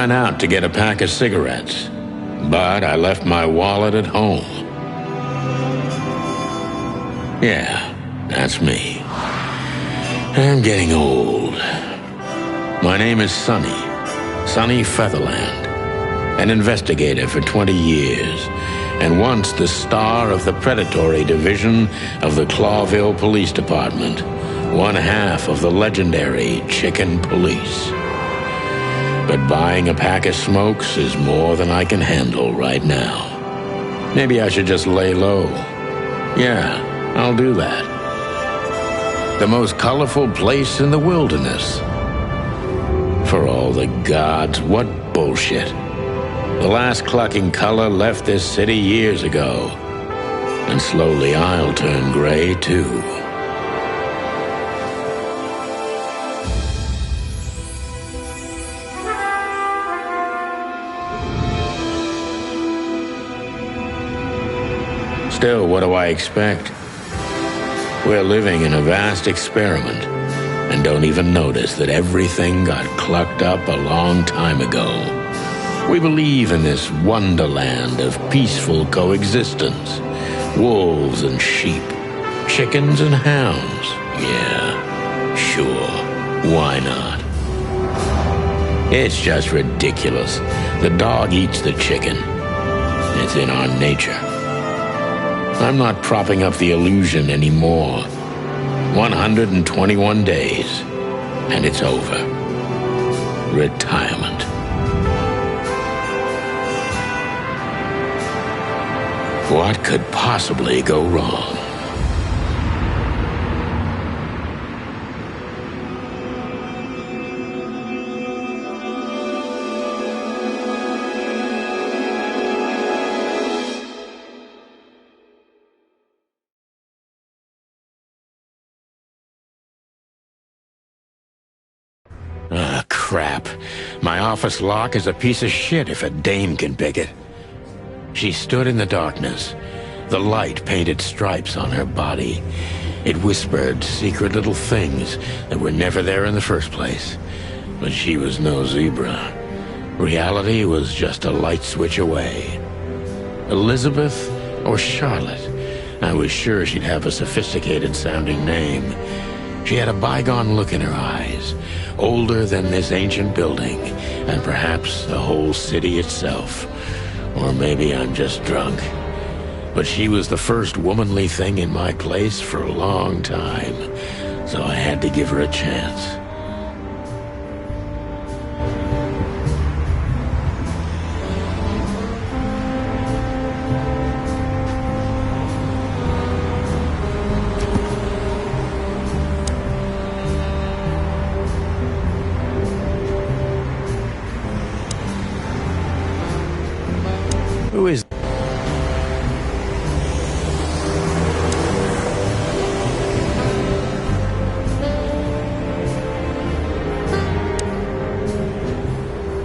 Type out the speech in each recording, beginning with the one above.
ran out to get a pack of cigarettes, but I left my wallet at home. Yeah, that's me. I'm getting old. My name is Sonny Featherland, an investigator for 20 years, and once the star of the predatory division of the Clawville Police Department, one half of the legendary Chicken Police. But buying a pack of smokes is more than I can handle right now. Maybe I should just lay low. Yeah, I'll do that. The most colorful place in the wilderness. For all the gods, what bullshit. The last clucking color left this city years ago. And slowly I'll turn gray too. Still, what do I expect? We're living in a vast experiment, and don't even notice that everything got clucked up a long time ago. We believe in this wonderland of peaceful coexistence. Wolves and sheep, chickens and hounds. Yeah, sure, why not? It's just ridiculous. The dog eats the chicken. It's in our nature. I'm not propping up the illusion anymore. 121 days, and it's over. Retirement. What could possibly go wrong? Ah, crap. My office lock is a piece of shit if a dame can pick it. She stood in the darkness. The light painted stripes on her body. It whispered secret little things that were never there in the first place. But she was no zebra. Reality was just a light switch away. Elizabeth or Charlotte? I was sure she'd have a sophisticated-sounding name. She had a bygone look in her eyes, older than this ancient building, and perhaps the whole city itself. Or maybe I'm just drunk. But she was the first womanly thing in my place for a long time, so I had to give her a chance. Who is...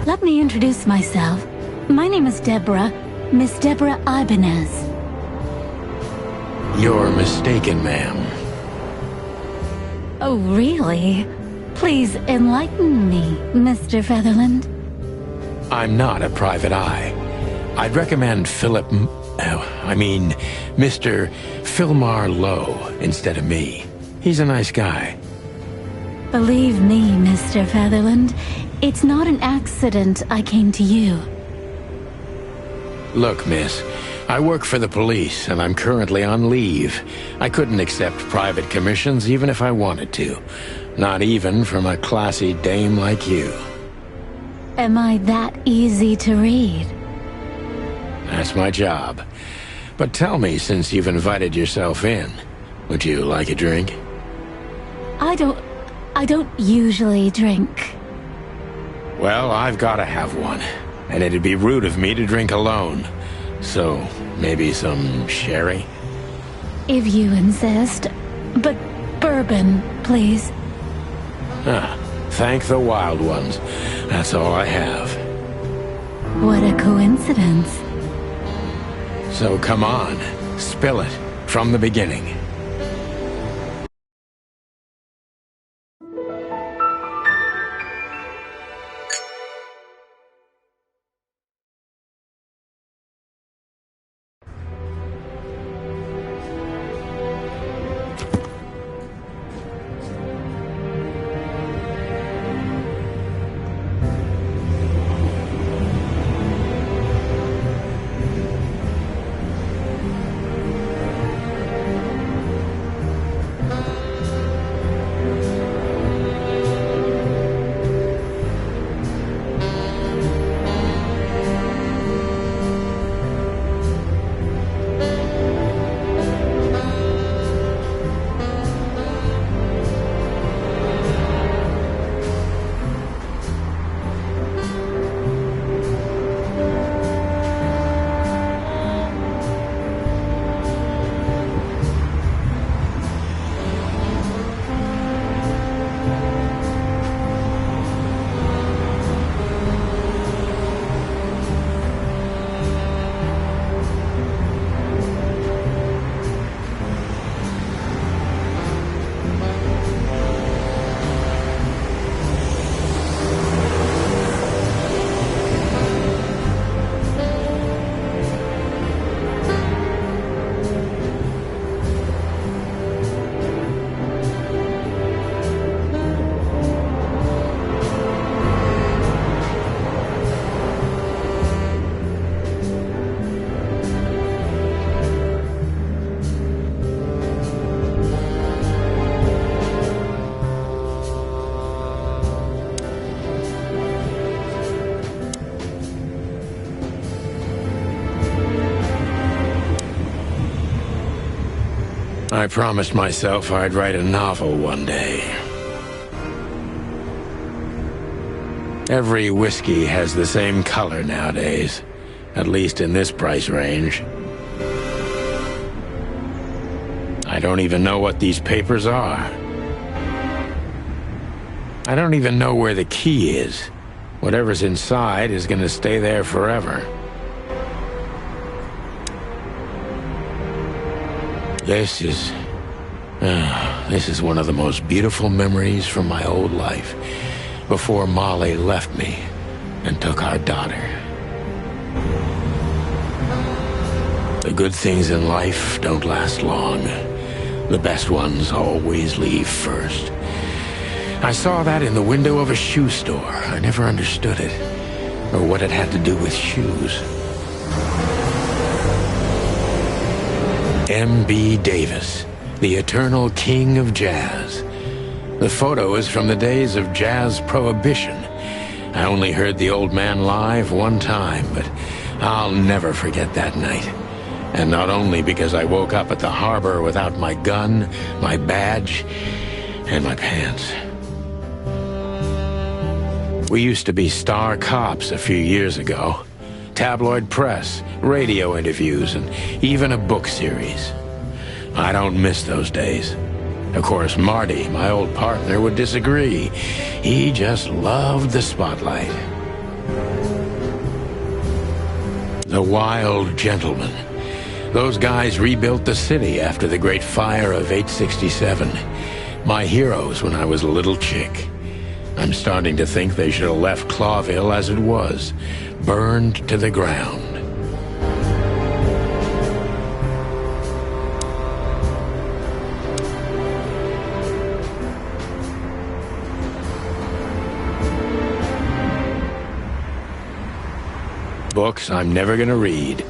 Let me introduce myself. My name is Deborah, Miss Deborah Ibanez. You're mistaken, ma'am. Oh, really? Please enlighten me, Mr. Featherland. I'm not a private eye. I'd recommend Mr. Philmar Lowe instead of me. He's a nice guy. Believe me, Mr. Featherland, it's not an accident I came to you. Look, miss, I work for the police, and I'm currently on leave. I couldn't accept private commissions even if I wanted to. Not even from a classy dame like you. Am I that easy to read? That's my job. But tell me, since you've invited yourself in, would you like a drink? I don't usually drink. Well, I've got to have one, and it'd be rude of me to drink alone. So, maybe some sherry? If you insist. But bourbon, please. Ah, thank the wild ones. That's all I have. What a coincidence. So come on, spill it from the beginning. I promised myself I'd write a novel one day. Every whiskey has the same color nowadays, at least in this price range. I don't even know what these papers are. I don't even know where the key is. Whatever's inside is going to stay there forever. This is one of the most beautiful memories from my old life, before Molly left me and took our daughter. The good things in life don't last long. The best ones always leave first. I saw that in the window of a shoe store. I never understood it, or what it had to do with shoes. M.B. Davis, the eternal king of jazz. The photo is from the days of jazz prohibition. I only heard the old man live one time, but I'll never forget that night. And not only because I woke up at the harbor without my gun, my badge, and my pants. We used to be star cops a few years ago. Tabloid press, radio interviews, and even a book series. I don't miss those days. Of course, Marty, my old partner, would disagree. He just loved the spotlight. The Wild Gentlemen. Those guys rebuilt the city after the Great Fire of 867. My heroes when I was a little chick. I'm starting to think they should have left Clawville as it was, burned to the ground. Books I'm never gonna read.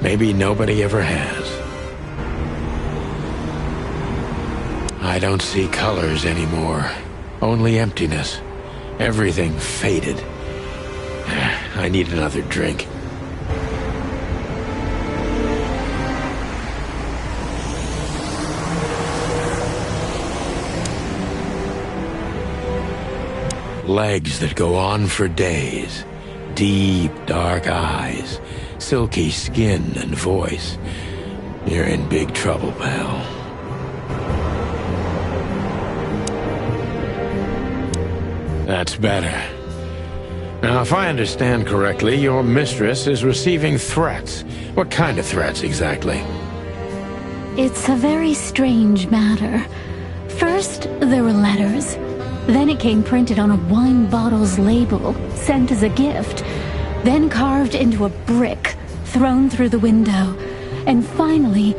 Maybe nobody ever has. I don't see colors anymore. Only emptiness. Everything faded. I need another drink. Legs that go on for days. Deep, dark eyes. Silky skin and voice. You're in big trouble, pal. That's better. Now, if I understand correctly, your mistress is receiving threats. What kind of threats, exactly? It's a very strange matter. First, there were letters. Then it came printed on a wine bottle's label, sent as a gift. Then carved into a brick, thrown through the window. And finally,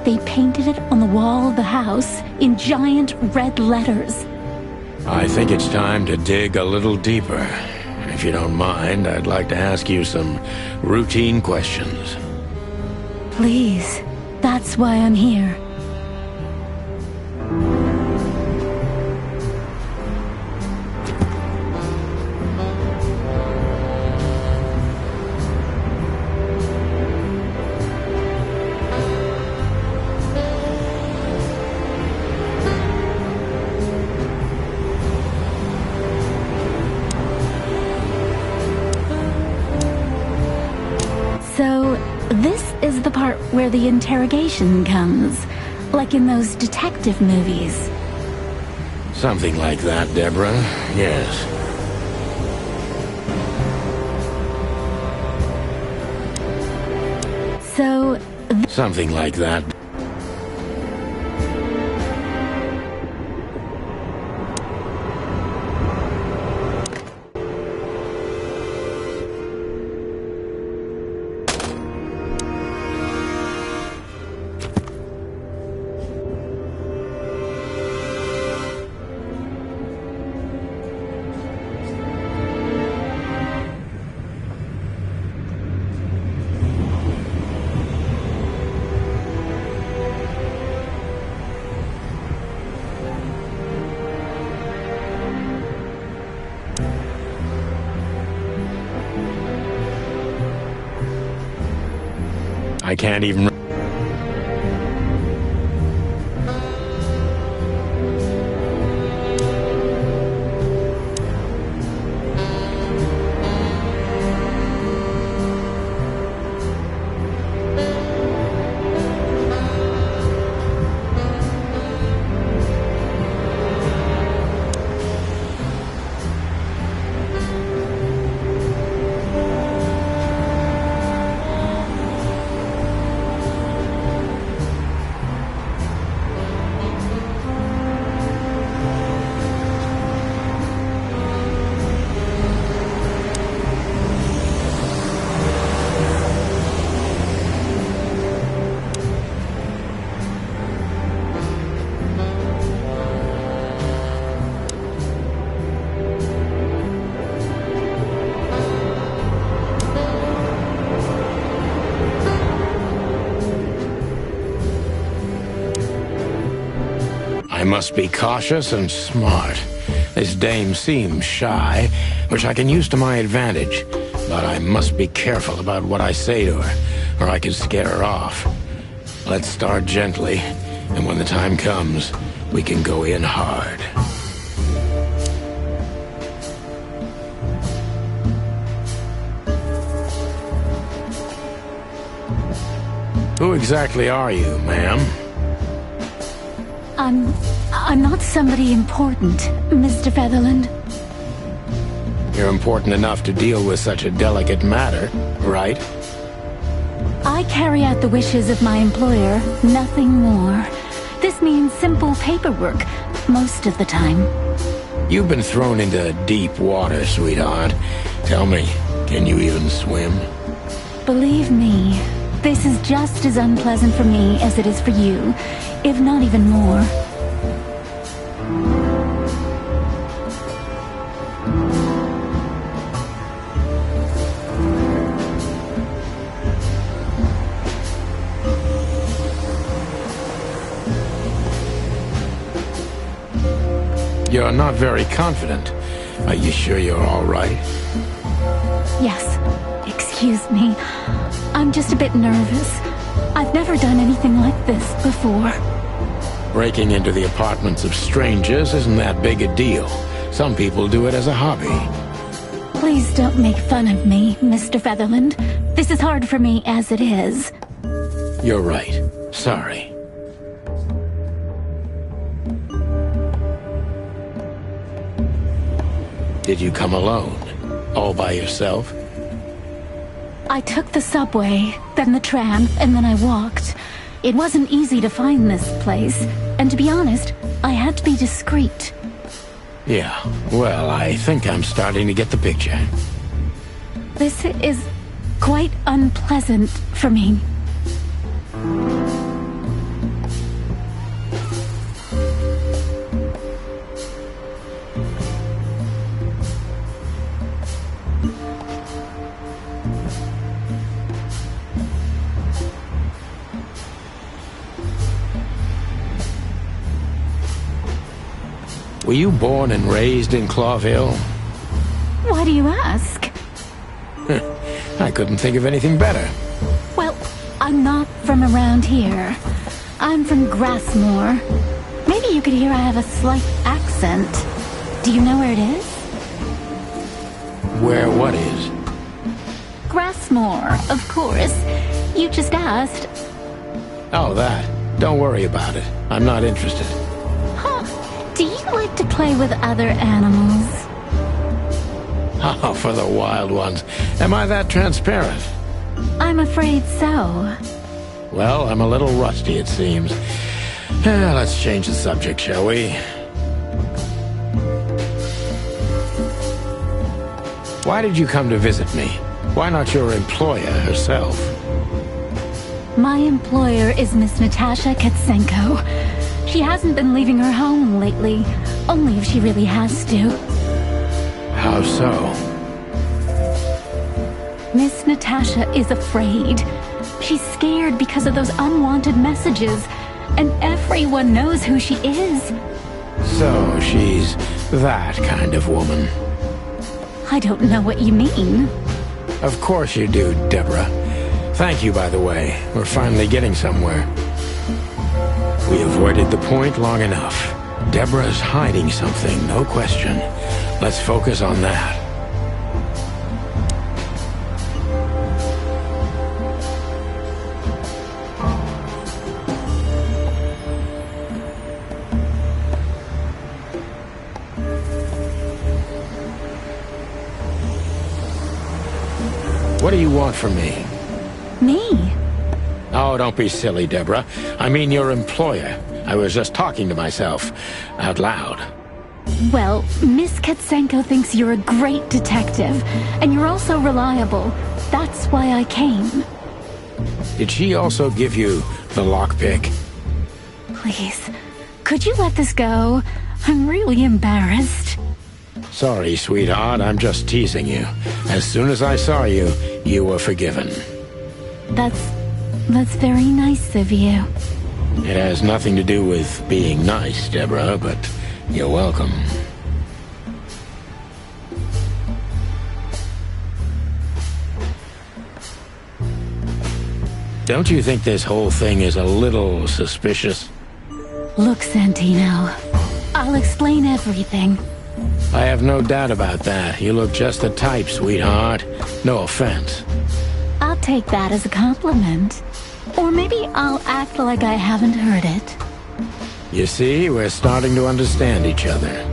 they painted it on the wall of the house in giant red letters. I think it's time to dig a little deeper. If you don't mind, I'd like to ask you some routine questions. Please, that's why I'm here. Where the interrogation comes, like in those detective movies. Something like that, Deborah. Yes. So... Something like that. I can't even... I must be cautious and smart. This dame seems shy, which I can use to my advantage. But I must be careful about what I say to her, or I could scare her off. Let's start gently, and when the time comes, we can go in hard. Who exactly are you, ma'am? I'm not somebody important, Mr. Featherland. You're important enough to deal with such a delicate matter, right? I carry out the wishes of my employer, nothing more. This means simple paperwork, most of the time. You've been thrown into deep water, sweetheart. Tell me, can you even swim? Believe me, this is just as unpleasant for me as it is for you, if not even more. You're not very confident. Are you sure you're all right? Yes. Excuse me. I'm just a bit nervous. I've never done anything like this before. Breaking into the apartments of strangers isn't that big a deal. Some people do it as a hobby. Please don't make fun of me, Mr. Featherland. This is hard for me as it is. You're right. Sorry. Did you come alone? All by yourself? I took the subway, then the tram, and then I walked. It wasn't easy to find this place, and to be honest, I had to be discreet. Yeah, well, I think I'm starting to get the picture. This is quite unpleasant for me. Were you born and raised in Clawville? Why do you ask? I couldn't think of anything better. Well, I'm not from around here. I'm from Grassmore. Maybe you could hear I have a slight accent. Do you know where it is? Where what is? Grassmore, of course. You just asked. Oh, that. Don't worry about it. I'm not interested. Huh. Do you like to play with other animals? Oh, for the wild ones. Am I that transparent? I'm afraid so. Well, I'm a little rusty, it seems. Let's change the subject, shall we? Why did you come to visit me? Why not your employer herself? My employer is Miss Natasha Katsenko. She hasn't been leaving her home lately, only if she really has to. How so? Miss Natasha is afraid. She's scared because of those unwanted messages, and everyone knows who she is. So she's that kind of woman. I don't know what you mean. Of course you do, Deborah. Thank you, by the way. We're finally getting somewhere. We avoided the point long enough. Deborah's hiding something, no question. Let's focus on that. What do you want from me? Me? Oh, don't be silly, Deborah. I mean your employer. I was just talking to myself, out loud. Well, Miss Katsenko thinks you're a great detective, and you're also reliable. That's why I came. Did she also give you the lockpick? Please, could you let this go? I'm really embarrassed. Sorry, sweetheart, I'm just teasing you. As soon as I saw you, you were forgiven. That's very nice of you. It has nothing to do with being nice, Deborah, but you're welcome. Don't you think this whole thing is a little suspicious? Look, Santino, I'll explain everything. I have no doubt about that. You look just the type, sweetheart. No offense. I'll take that as a compliment. Or maybe I'll act like I haven't heard it. You see, we're starting to understand each other.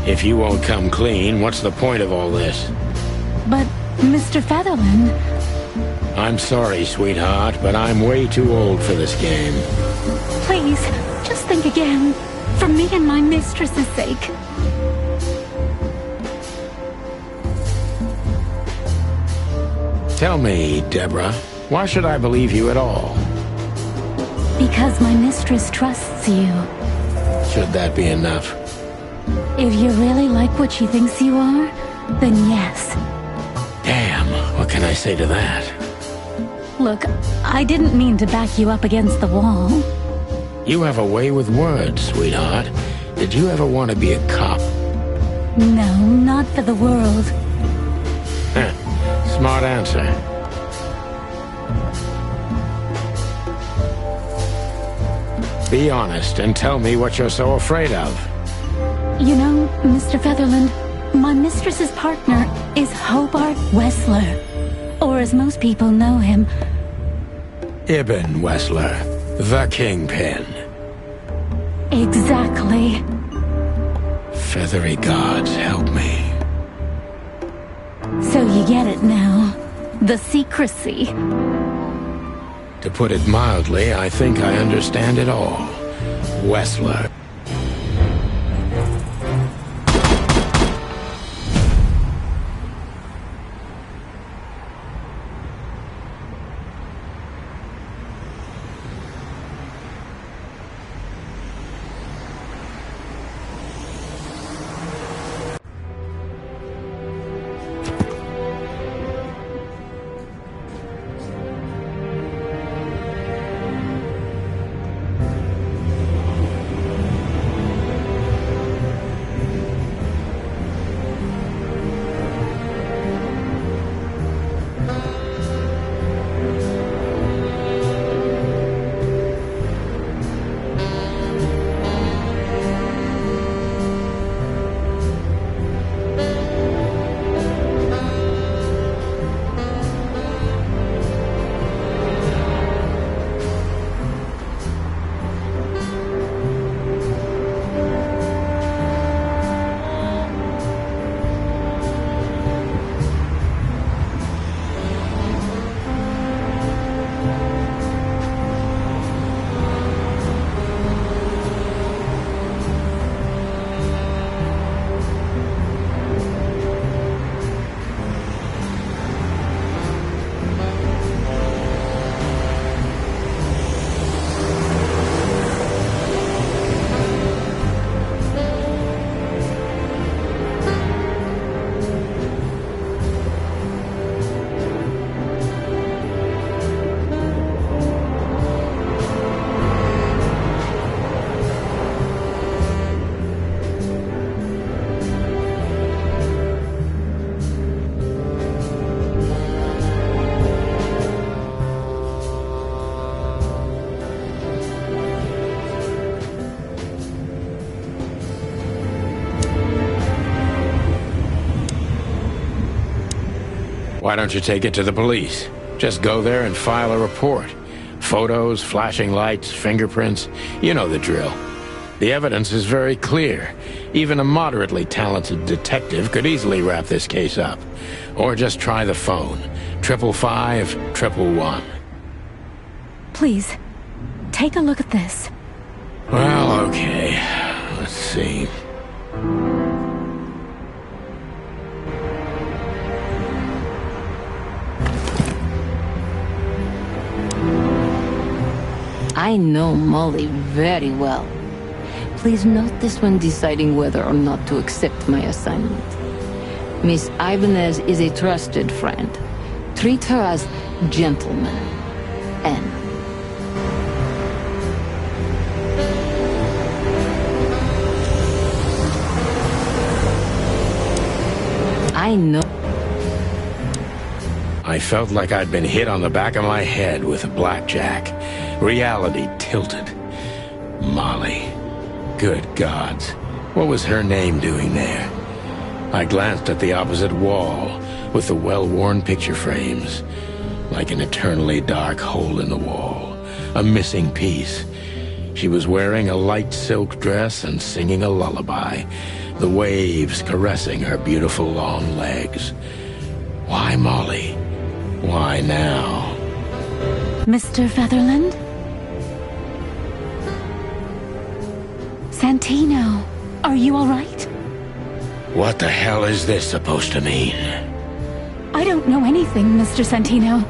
If you won't come clean, what's the point of all this? But, Mr. Featherland... I'm sorry, sweetheart, but I'm way too old for this game. Please, just think again. For me and my mistress's sake. Tell me, Deborah, why should I believe you at all? Because my mistress trusts you. Should that be enough? If you really like what she thinks you are, then yes. Damn, what can I say to that? Look, I didn't mean to back you up against the wall. You have a way with words, sweetheart. Did you ever want to be a cop? No, not for the world. Smart answer. Be honest and tell me what you're so afraid of. You know, Mr. Featherland, my mistress's partner is Hobart Wessler. Or as most people know him... Ibn Wessler, the Kingpin. Exactly. Feathery gods, help me. So you get it now. The secrecy. To put it mildly, I think I understand it all. Wessler. Why don't you take it to the police? Just go there and file a report. Photos, flashing lights, fingerprints, you know the drill. The evidence is very clear. Even a moderately talented detective could easily wrap this case up. Or just try the phone. 555-111. Please, take a look at this. Well, okay. Let's see. I know Molly very well. Please note this when deciding whether or not to accept my assignment. Miss Ibanez is a trusted friend. Treat her as gentleman. N. I know. I felt like I'd been hit on the back of my head with a blackjack. Reality tilted. Molly. Good gods. What was her name doing there? I glanced at the opposite wall with the well-worn picture frames. Like an eternally dark hole in the wall. A missing piece. She was wearing a light silk dress and singing a lullaby. The waves caressing her beautiful long legs. Why Molly? Why now? Mr. Featherland? Santino, are you all right? What the hell is this supposed to mean? I don't know anything, Mr. Santino.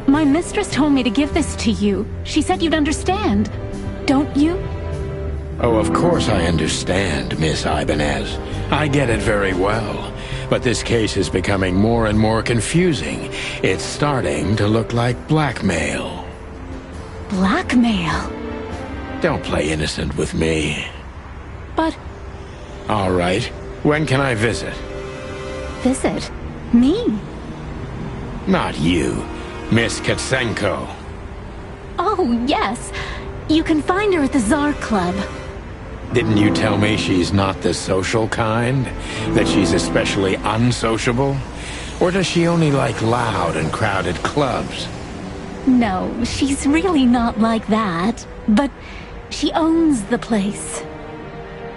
My mistress told me to give this to you. She said you'd understand. Don't you? Oh, of course I understand, Miss Ibanez. I get it very well. But this case is becoming more and more confusing. It's starting to look like blackmail. Blackmail? Don't play innocent with me. But... All right. When can I visit? Visit? Me? Not you. Miss Katsenko. Oh, yes. You can find her at the Tsar Club. Didn't you tell me she's not the social kind? That she's especially unsociable? Or does she only like loud and crowded clubs? No, she's really not like that. But she owns the place.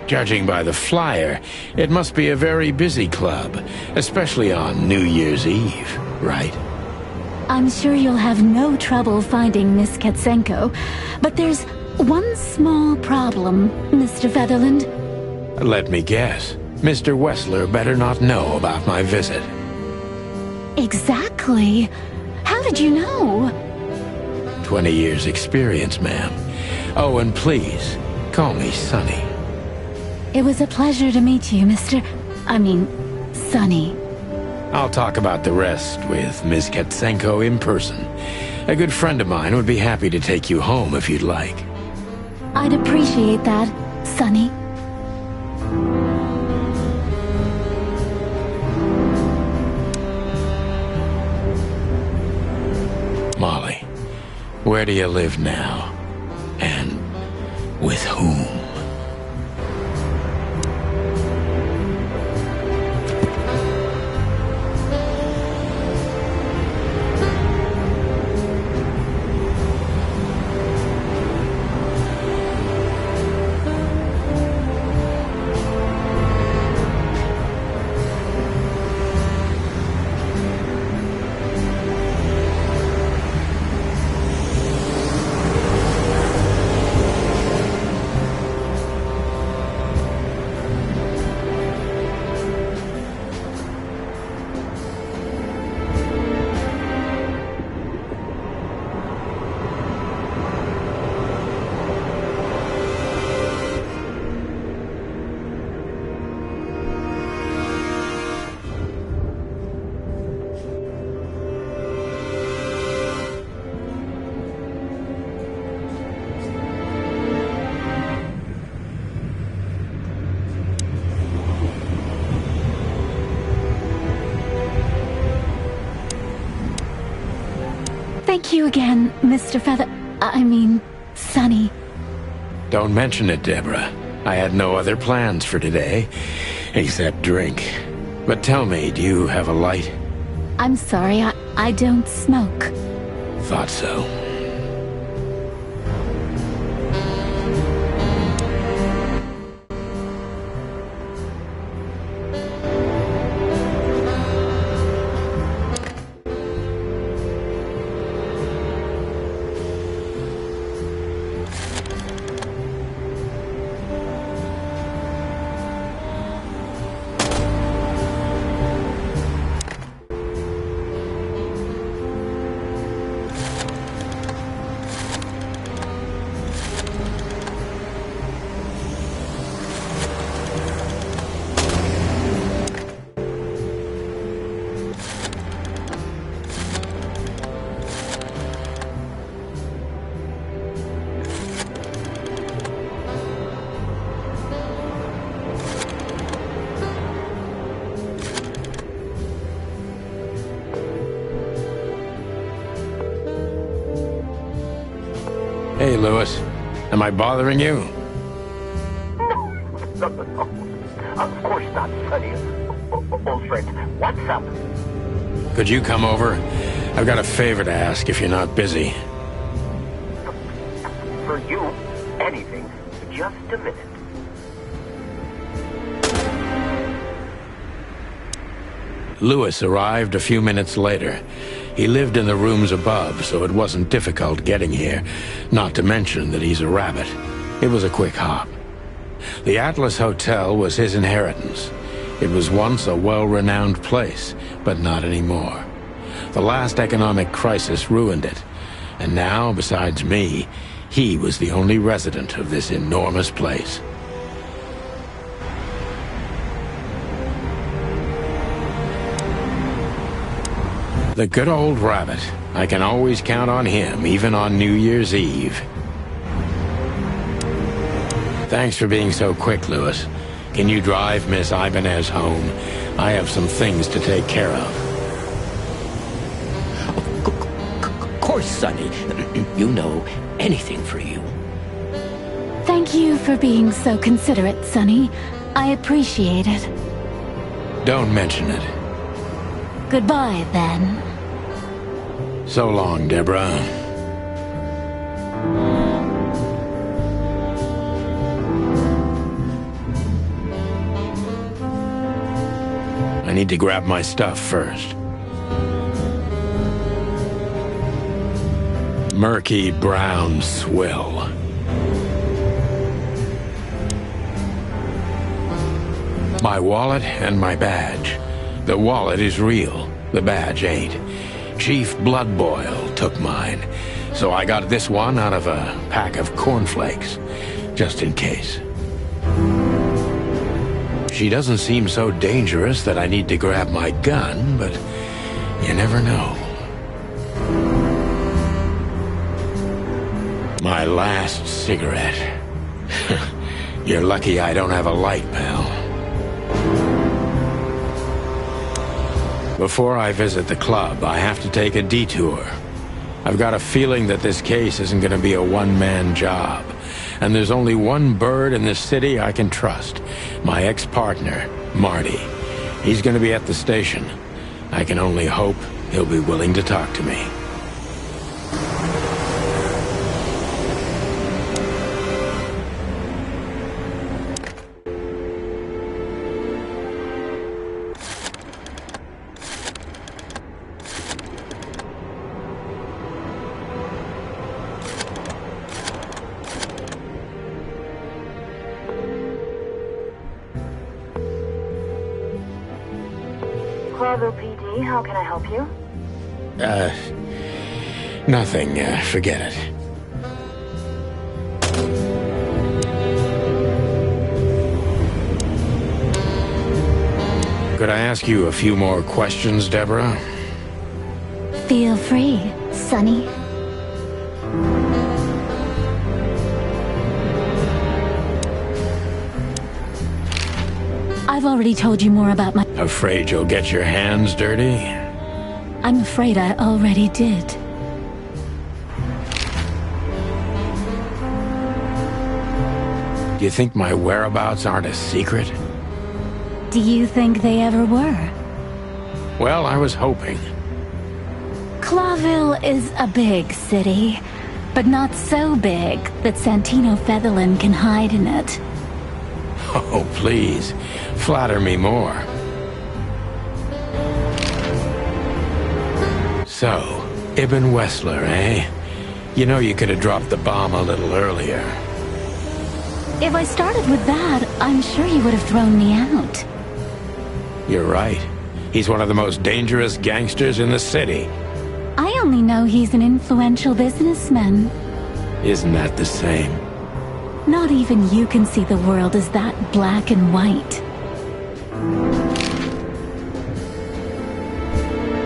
Judging by the flyer, it must be a very busy club, especially on New Year's Eve, right? I'm sure you'll have no trouble finding Miss Katsenko, but there's one small problem, Mr. Featherland. Let me guess. Mr. Wessler better not know about my visit. Exactly. How did you know? 20 years experience, ma'am. Oh, and please, call me Sonny. It was a pleasure to meet you, Sonny. I'll talk about the rest with Ms. Katsenko in person. A good friend of mine would be happy to take you home if you'd like. I'd appreciate that, Sonny. Molly, where do you live now? And with whom? Thank you again, Mr. Sonny. Don't mention it, Deborah. I had no other plans for today, except drink. But tell me, do you have a light? I'm sorry, I don't smoke. Thought so. Lewis? Am I bothering you? No. Of course not, Sonny. Old friend, what's up? Could you come over? I've got a favor to ask if you're not busy. For you, anything. Just a minute. Lewis arrived a few minutes later. He lived in the rooms above, so it wasn't difficult getting here, not to mention that he's a rabbit. It was a quick hop. The Atlas Hotel was his inheritance. It was once a well-renowned place, but not anymore. The last economic crisis ruined it, and now, besides me, he was the only resident of this enormous place. The good old rabbit. I can always count on him, even on New Year's Eve. Thanks for being so quick, Lewis. Can you drive Miss Ibanez home? I have some things to take care of. Of course, Sonny. You know, anything for you. Thank you for being so considerate, Sonny. I appreciate it. Don't mention it. Goodbye, then. So long, Deborah. I need to grab my stuff first. Murky brown swill. My wallet and my badge. The wallet is real. The badge ain't. Chief Bloodboil took mine, so I got this one out of a pack of cornflakes, just in case. She doesn't seem so dangerous that I need to grab my gun, but you never know. My last cigarette. You're lucky I don't have a light, pal. Before I visit the club, I have to take a detour. I've got a feeling that this case isn't going to be a one-man job. And there's only one bird in this city I can trust. My ex-partner, Marty. He's going to be at the station. I can only hope he'll be willing to talk to me. Clarville PD, how can I help you? Nothing. Forget it. Could I ask you a few more questions, Deborah? Feel free, Sonny. I've already told you more about my... Afraid you'll get your hands dirty? I'm afraid I already did. Do you think my whereabouts aren't a secret? Do you think they ever were? Well, I was hoping. Clawville is a big city, but not so big that Santino Featherland can hide in it. Oh, please. Flatter me more. So, Ibn Wessler, eh? You know you could have dropped the bomb a little earlier. If I started with that, I'm sure you would have thrown me out. You're right. He's one of the most dangerous gangsters in the city. I only know he's an influential businessman. Isn't that the same? Not even you can see the world as that black and white.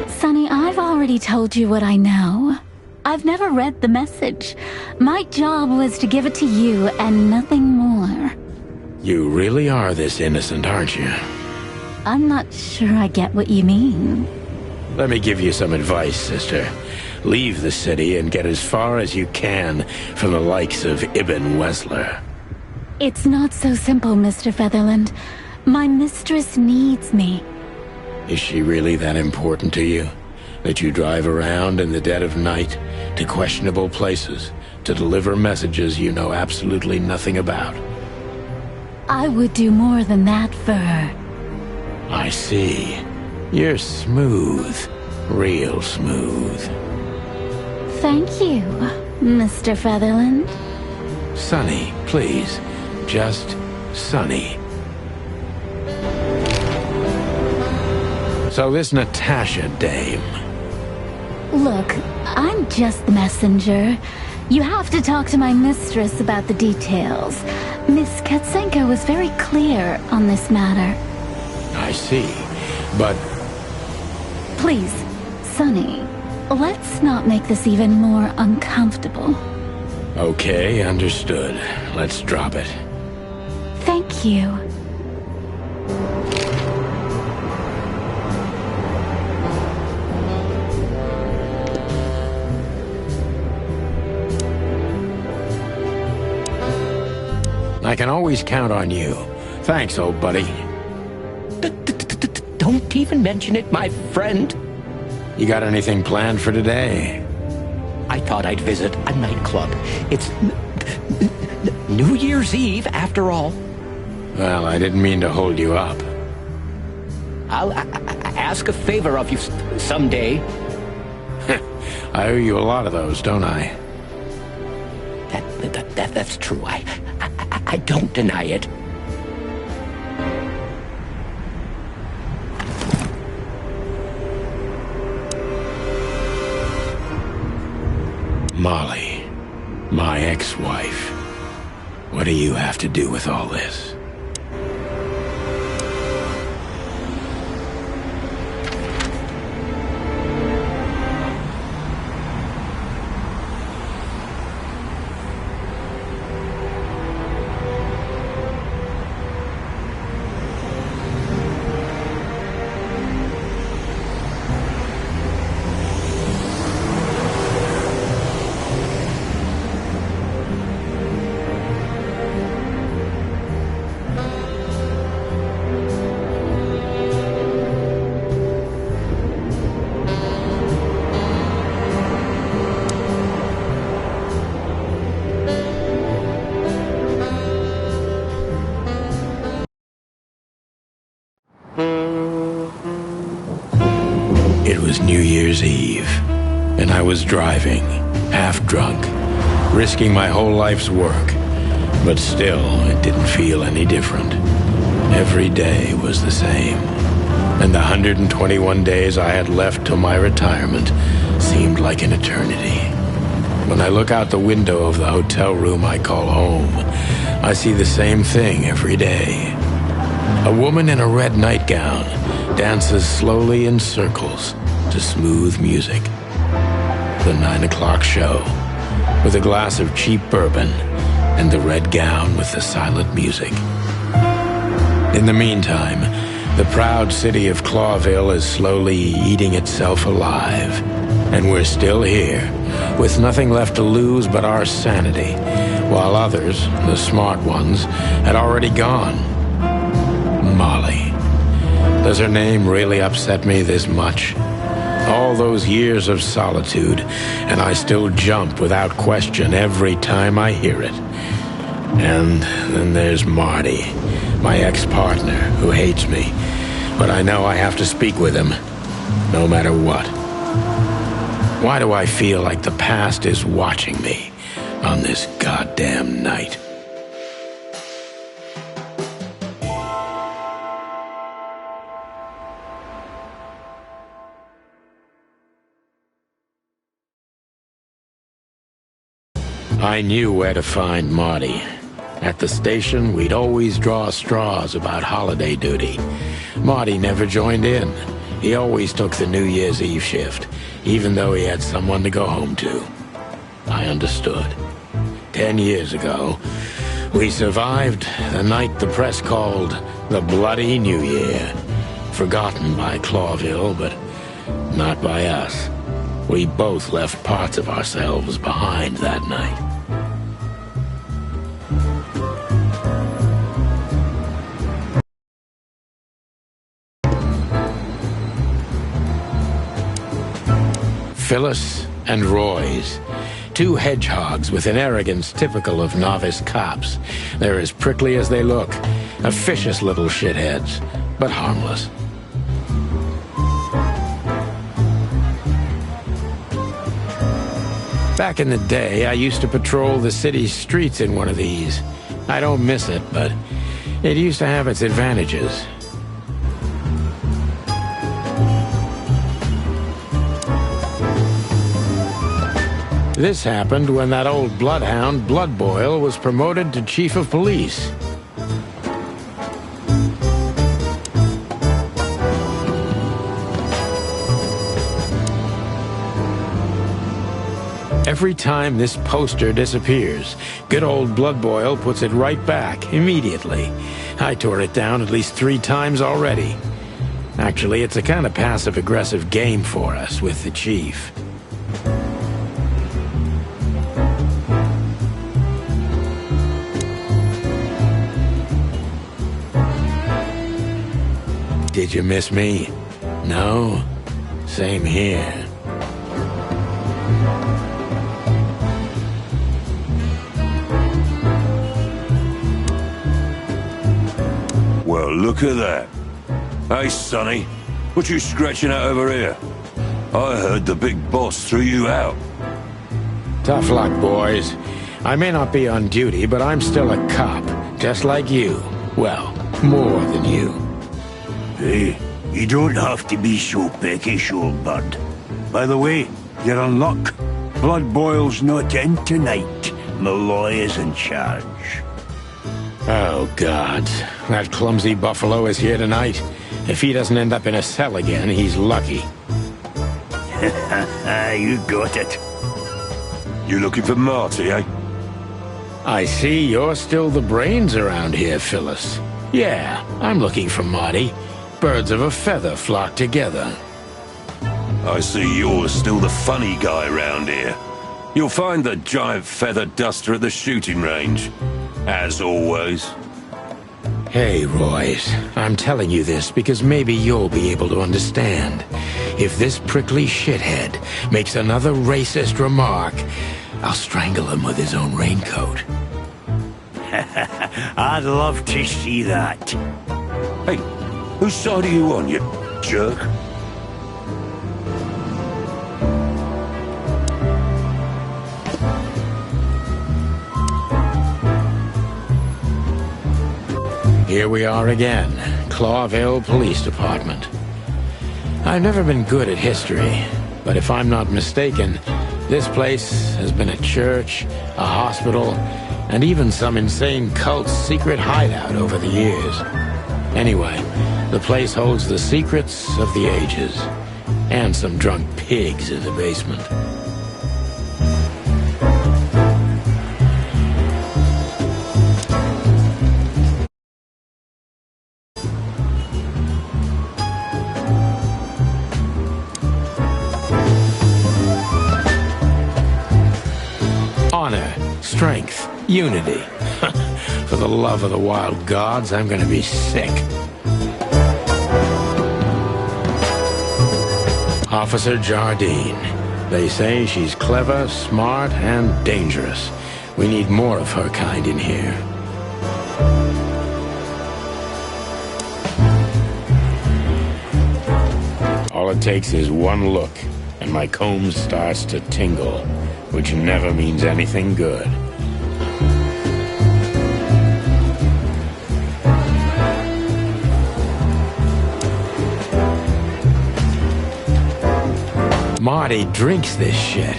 Sonny, I've already told you what I know. I've never read the message. My job was to give it to you and nothing more. You really are this innocent, aren't you? I'm not sure I get what you mean. Let me give you some advice, sister. leave the city and get as far as you can from the likes of Ibn Wessler. It's not so simple, Mr. Featherland. My mistress needs me. Is she really that important to you? That you drive around in the dead of night to questionable places to deliver messages you know absolutely nothing about? I would do more than that for her. I see. You're smooth. Real smooth. Thank you, Mr. Featherland. Sonny, please. Just Sonny. So this Natasha dame... Look, I'm just the messenger. You have to talk to my mistress about the details. Miss Katsenko was very clear on this matter. I see, but... Please, Sonny, let's not make this even more uncomfortable. Okay, understood. Let's drop it. Thank you. I can always count on you. Thanks, old buddy. Don't even mention it, my friend. You got anything planned for today? I thought I'd visit a nightclub. It's New Year's Eve, after all. Well, I didn't mean to hold you up. I'll ask a favor of you someday. I owe you a lot of those, don't I? That's true. I don't deny it. Molly, my ex-wife. What do you have to do with all this? It was New Year's Eve, and I was driving, half drunk, risking my whole life's work. But still, it didn't feel any different. Every day was the same, and the 121 days I had left till my retirement seemed like an eternity. When I look out the window of the hotel room I call home, I see the same thing every day. A woman in a red nightgown dances slowly in circles to smooth music. The 9 o'clock show, with a glass of cheap bourbon and the red gown with the silent music. In the meantime, the proud city of Clawville is slowly eating itself alive. And we're still here, with nothing left to lose but our sanity, while others, the smart ones, had already gone. Molly. Does her name really upset me this much? All those years of solitude, and I still jump without question every time I hear it. And then there's Marty, my ex-partner, who hates me. But I know I have to speak with him, no matter what. Why do I feel like the past is watching me on this goddamn night? I knew where to find Marty. At the station, we'd always draw straws about holiday duty. Marty never joined in. He always took the New Year's Eve shift, even though he had someone to go home to. I understood. 10 years ago, we survived the night the press called the Bloody New Year. Forgotten by Clawville, but not by us. We both left parts of ourselves behind that night. Phyllis and Roy's. Two hedgehogs with an arrogance typical of novice cops. They're as prickly as they look. Officious little shitheads, but harmless. Back in the day, I used to patrol the city streets in one of these. I don't miss it, but it used to have its advantages. This happened when that old bloodhound, Blood Boil, was promoted to chief of police. Every time this poster disappears, good old Blood Boil puts it right back, immediately. I tore it down at least 3 times already. Actually, it's a kind of passive-aggressive game for us with the chief. Did you miss me? No? Same here. Well, look at that. Hey, Sonny, what you scratching out over here? I heard the big boss threw you out. Tough luck, boys. I may not be on duty, but I'm still a cop, just like you. Well, more than you. Hey, you don't have to be so peckish, old bud. By the way, you're on luck. Blood Boil's not in tonight. Malloy is in charge. Oh, God. That clumsy buffalo is here tonight. If he doesn't end up in a cell again, he's lucky. You got it. You looking for Marty, eh? I see you're still the brains around here, Phyllis. Yeah, I'm looking for Marty. Birds of a feather flock together. I see you're still the funny guy round here. You'll find the giant feather duster at the shooting range. As always. Hey, Royce, I'm telling you this because maybe you'll be able to understand. If this prickly shithead makes another racist remark, I'll strangle him with his own raincoat. I'd love to see that. Hey, whose side are you on, you jerk? Here we are again, Clawville Police Department. I've never been good at history, but if I'm not mistaken, this place has been a church, a hospital, and even some insane cult's secret hideout over the years. Anyway, the place holds the secrets of the ages, and some drunk pigs in the basement. Honor, strength, unity. For the love of the wild gods, I'm gonna be sick. Officer Jardine. They say she's clever, smart, and dangerous. We need more of her kind in here. All it takes is one look, and my comb starts to tingle, which never means anything good. Marty drinks this shit.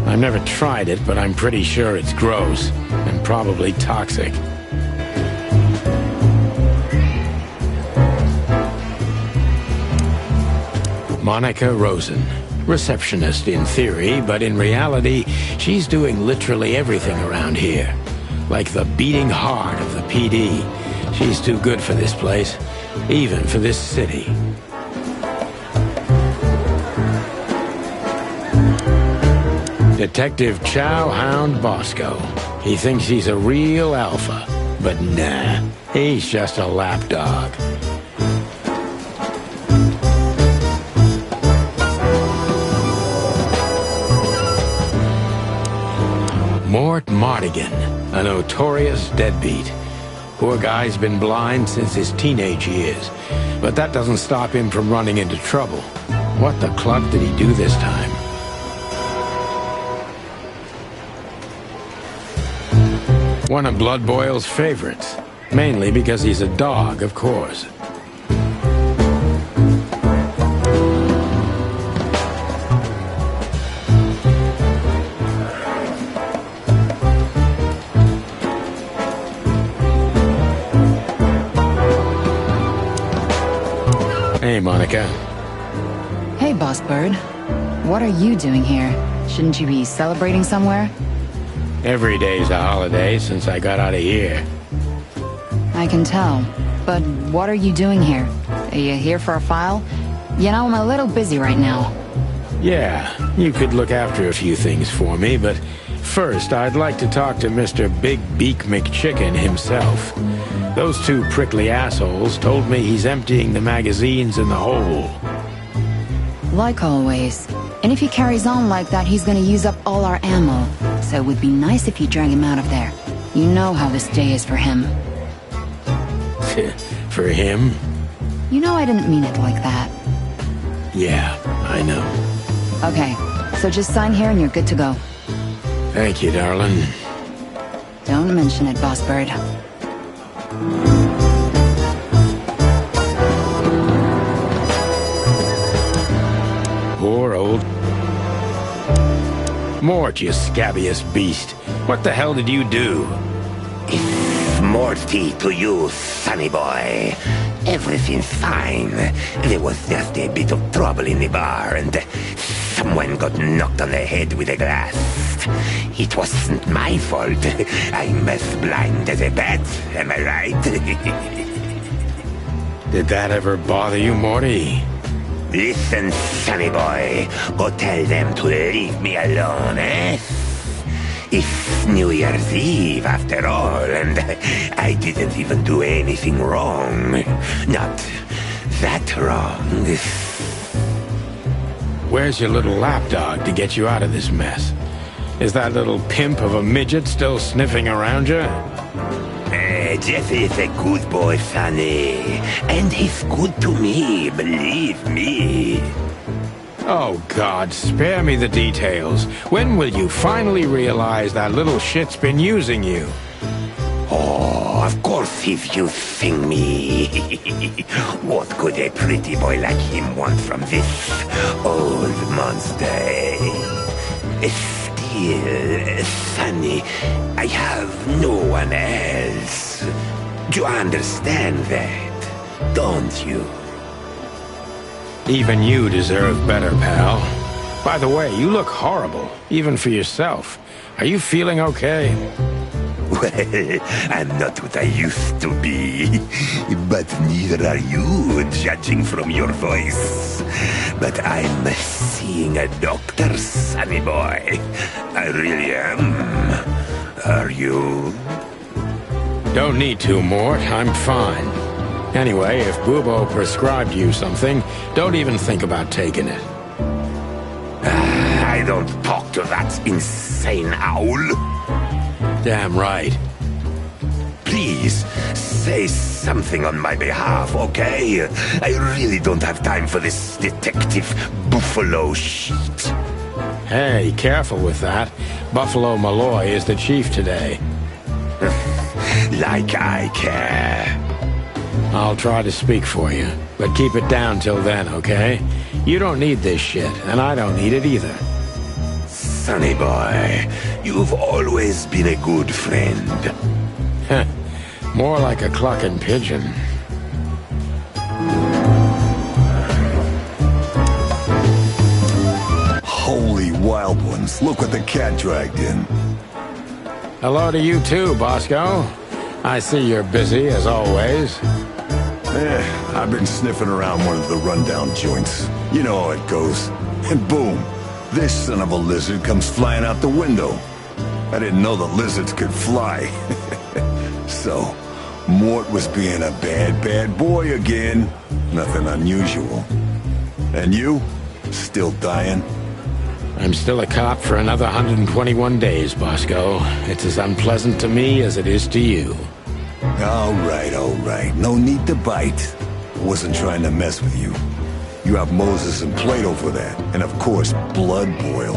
I've never tried it, but I'm pretty sure it's gross and probably toxic. Monica Rosen. Receptionist in theory, but in reality, she's doing literally everything around here. Like the beating heart of the PD. She's too good for this place, even for this city. Detective Chowhound Bosco. He thinks he's a real alpha, but nah, he's just a lapdog. Mort Mardigan, a notorious deadbeat. Poor guy's been blind since his teenage years, but that doesn't stop him from running into trouble. What the cluck did he do this time? One of Blood Boyle's favorites, mainly because he's a dog, of course. Hey, Monica. Hey, Boss Bird. What are you doing here? Shouldn't you be celebrating somewhere? Every day's a holiday since I got out of here. I can tell. But what are you doing here? Are you here for a file? You know, I'm a little busy right now. Yeah, you could look after a few things for me, but first I'd like to talk to Mr. Big Beak McChicken himself. Those two prickly assholes told me he's emptying the magazines in the hole. Like always. And if he carries on like that, he's gonna use up all our ammo. So it would be nice if you drag him out of there. You know how this day is for him. For him? You know I didn't mean it like that. Yeah, I know. Okay, so just sign here and you're good to go. Thank you, darling. Don't mention it, Boss Bird. Poor old... Mort, you scabbiest beast. What the hell did you do? It's Morty to you, sonny boy. Everything's fine. There was just a bit of trouble in the bar, and someone got knocked on the head with a glass. It wasn't my fault. I'm as blind as a bat, am I right? Did that ever bother you, Morty? Listen, sonny boy. Go tell them to leave me alone, eh? It's New Year's Eve, after all, and I didn't even do anything wrong. Not that wrong. Where's your little lapdog to get you out of this mess? Is that little pimp of a midget still sniffing around you? Jeff is a good boy, Sonny. And he's good to me, believe me. Oh, God, spare me the details. When will you finally realize that little shit's been using you? Oh, of course he's using me. What could a pretty boy like him want from this old monster? Still, Sonny, I have no one else. You understand that, don't you? Even you deserve better, pal. By the way, you look horrible, even for yourself. Are you feeling okay? Well, I'm not what I used to be. But neither are you, judging from your voice. But I'm seeing a doctor, sonny boy. I really am. Are you? Don't need to, Mort. I'm fine. Anyway, if Bubo prescribed you something, don't even think about taking it. I don't talk to that insane owl. Damn right. Please, say something on my behalf, okay? I really don't have time for this Detective Buffalo shit. Hey, careful with that. Buffalo Malloy is the chief today. Like I care. I'll try to speak for you, but keep it down till then, okay? You don't need this shit, and I don't need it either. Sonny boy, you've always been a good friend. Heh, more like a clucking pigeon. Holy wild ones, look what the cat dragged in. Hello to you too, Bosco. I see you're busy, as always. I've been sniffing around one of the rundown joints. You know how it goes. And boom, This son of a lizard comes flying out the window. I didn't know the lizards could fly. So, Mort was being a bad boy again. Nothing unusual. And you? Still dying? I'm still a cop for another 121 days, Bosco. It's as unpleasant to me as it is to you. All right. No need to bite. I wasn't trying to mess with you. You have Moses and Plato for that. And of course, Blood Boil.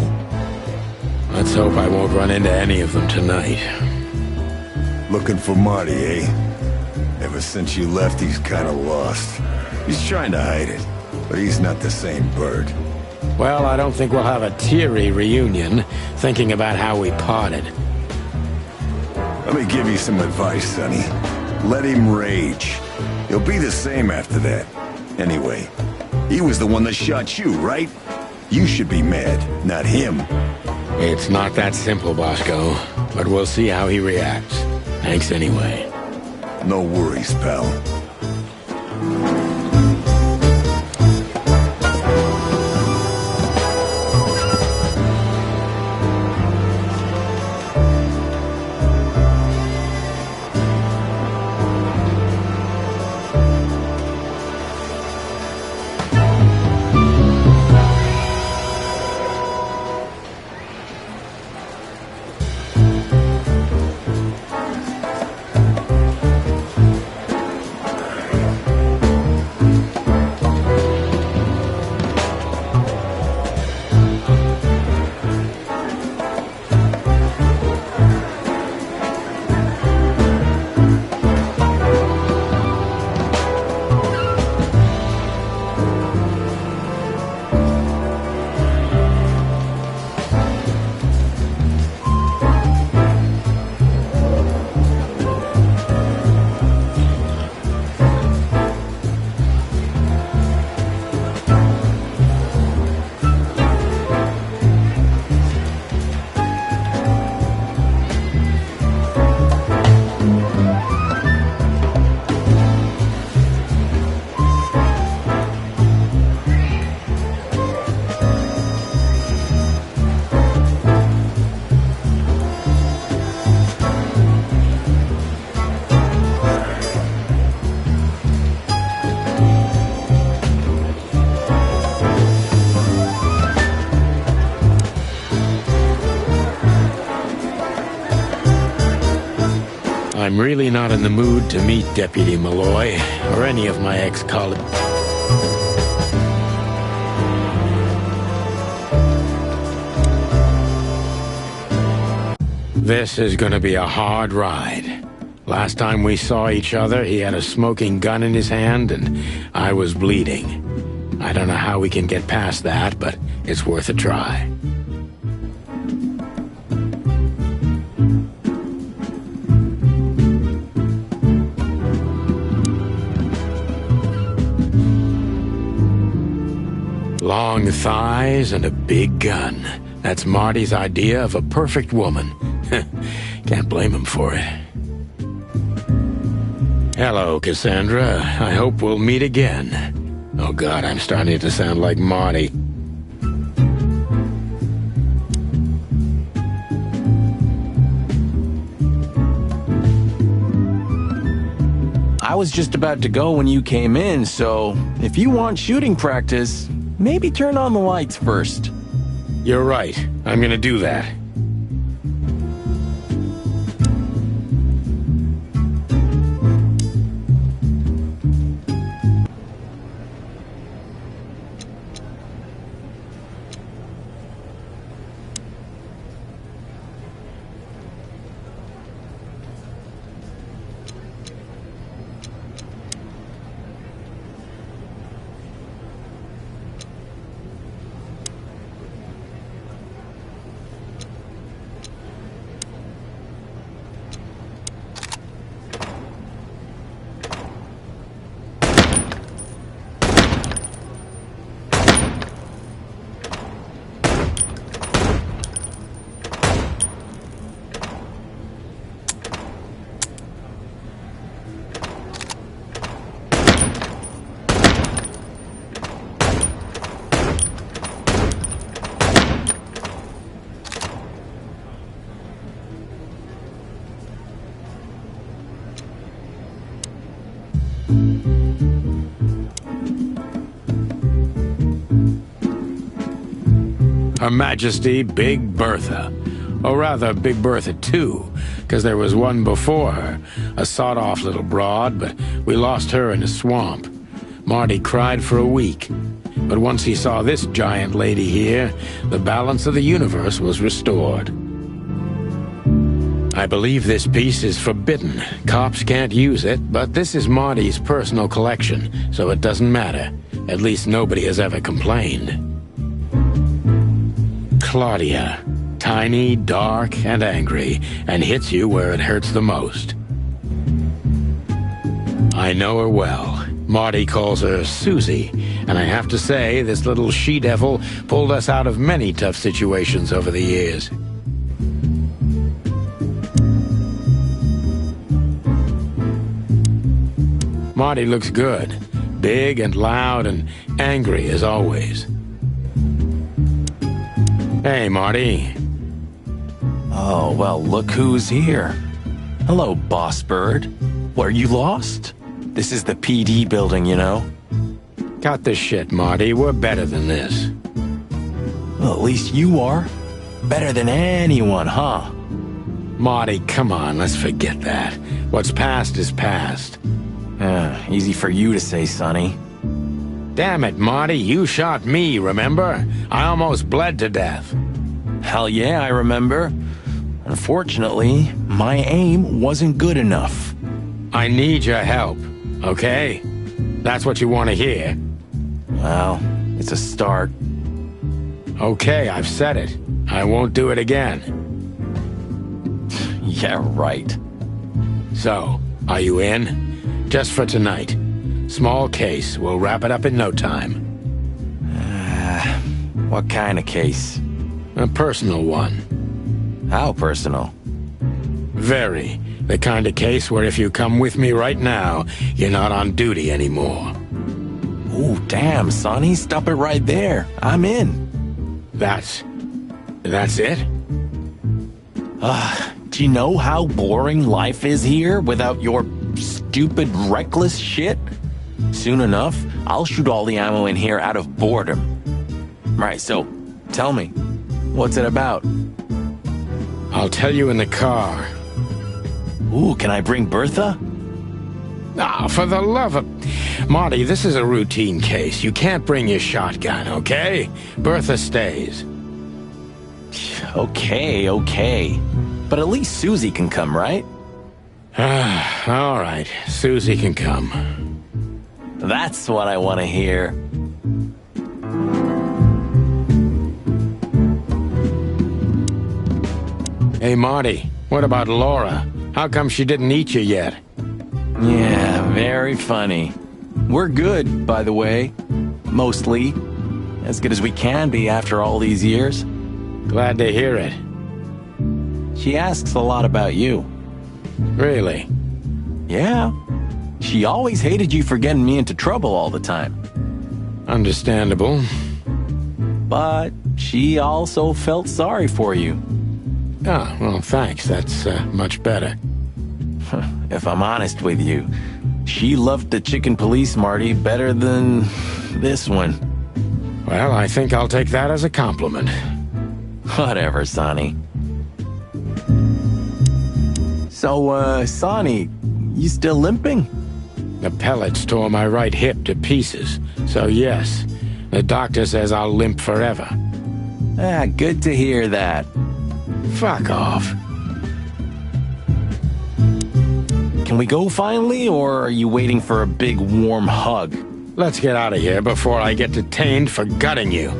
Let's hope I won't run into any of them tonight. Looking for Marty, eh? Ever since you left, he's kinda lost. He's trying to hide it, but he's not the same bird. Well, I don't think we'll have a teary reunion, thinking about how we parted. Let me give you some advice, Sonny. Let him rage. He'll be the same after that. Anyway, he was the one that shot you, right? You should be mad, not him. It's not that simple, Bosco, but we'll see how he reacts. Thanks anyway. No worries, pal. I'm really not in the mood to meet Deputy Malloy, or any of my ex-colleagues. This is gonna be a hard ride. Last time we saw each other, he had a smoking gun in his hand, and I was bleeding. I don't know how we can get past that, but it's worth a try. Long thighs and a big gun. That's Marty's idea of a perfect woman. Can't blame him for it. Hello, Cassandra. I hope we'll meet again. Oh God, I'm starting to sound like Marty. I was just about to go when you came in, so if you want shooting practice, maybe turn on the lights first. You're right. I'm gonna do that. Her Majesty Big Bertha. Or rather, Big Bertha 2, because there was one before her, a sawed-off little broad, but we lost her in a swamp. Marty cried for a week. But once he saw this giant lady here, the balance of the universe was restored. I believe this piece is forbidden. Cops can't use it, but this is Marty's personal collection, so it doesn't matter. At least nobody has ever complained. Claudia. Tiny, dark, and angry, and hits you where it hurts the most. I know her well. Marty calls her Susie, and I have to say, this little she-devil pulled us out of many tough situations over the years. Marty looks good. Big and loud and angry as always. Hey, Marty. Oh, well, look who's here. Hello, Boss Bird. Were you lost? This is the PD building, you know. Cut the shit, Marty. We're better than this. Well, at least you are. Better than anyone, huh? Marty, come on, let's forget that. What's past is past. Easy for you to say, Sonny. Damn it, Marty, you shot me, remember? I almost bled to death. Hell yeah, I remember. Unfortunately, my aim wasn't good enough. I need your help, okay? That's what you want to hear. Well, it's a start. Okay, I've said it. I won't do it again. Yeah, right. So, are you in? Just for tonight. Small case. We'll wrap it up in no time. What kind of case? A personal one. How personal? Very. The kind of case where if you come with me right now, you're not on duty anymore. Ooh, damn, Sonny. Stop it right there. I'm in. That's it? Do you know how boring life is here without your stupid, reckless shit? Soon enough, I'll shoot all the ammo in here out of boredom. Right, so, tell me, what's it about? I'll tell you in the car. Ooh, can I bring Bertha? Ah, for the love of... Marty, this is a routine case. You can't bring your shotgun, okay? Bertha stays. Okay. But at least Susie can come, right? All right, Susie can come. That's what I want to hear. Hey, Marty, what about Laura? How come she didn't eat you yet? Yeah, very funny. We're good, by the way. Mostly. As good as we can be after all these years. Glad to hear it. She asks a lot about you. Really? Yeah. She always hated you for getting me into trouble all the time. Understandable. But she also felt sorry for you. Ah, well, thanks. That's much better. If I'm honest with you, she loved the chicken police, Marty, better than this one. Well, I think I'll take that as a compliment. Whatever, Sonny. So, Sonny, you still limping? The pellets tore my right hip to pieces, so yes. The doctor says I'll limp forever. Good to hear that. Fuck off. Can we go finally, or are you waiting for a big warm hug? Let's get out of here before I get detained for gutting you.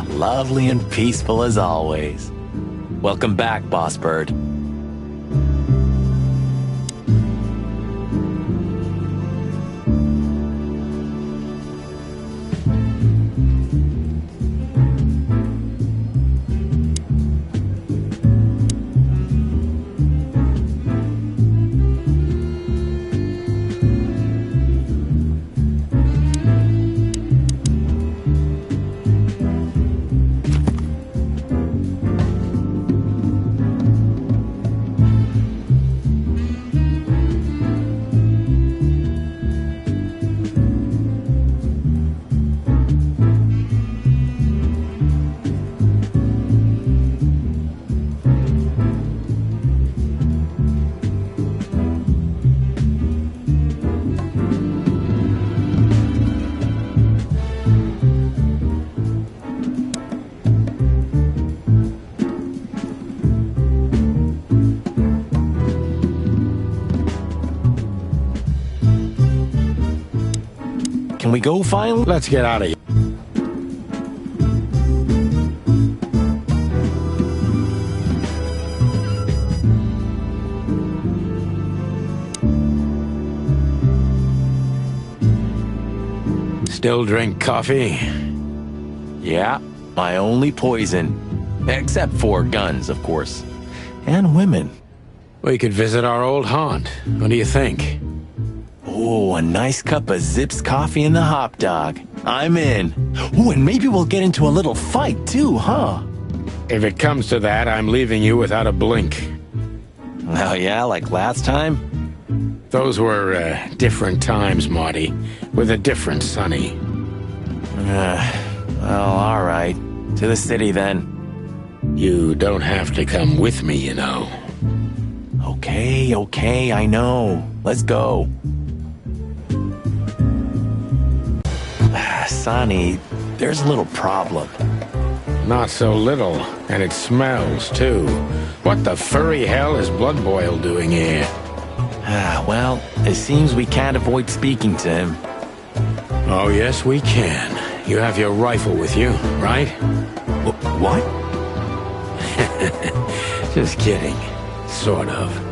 Lovely and peaceful as always. Welcome back, Boss Bird. can we go finally? Let's get out of here. Still drink coffee? Yeah, my only poison. Except for guns, of course. And women. We could visit our old haunt. What do you think? Oh, a nice cup of Zips coffee and the hop dog. I'm in. Oh, and maybe we'll get into a little fight too, huh? If it comes to that, I'm leaving you without a blink. Oh yeah, like last time? Those were different times, Marty. With a different Sonny. Well, all right. To the city then. You don't have to come with me, you know. Okay, I know. Let's go. Sonny, there's a little problem. Not so little, and it smells, too. What the furry hell is Blood Boil doing here? Well, it seems we can't avoid speaking to him. Oh, yes, we can. You have your rifle with you, right? What? Just kidding. Sort of.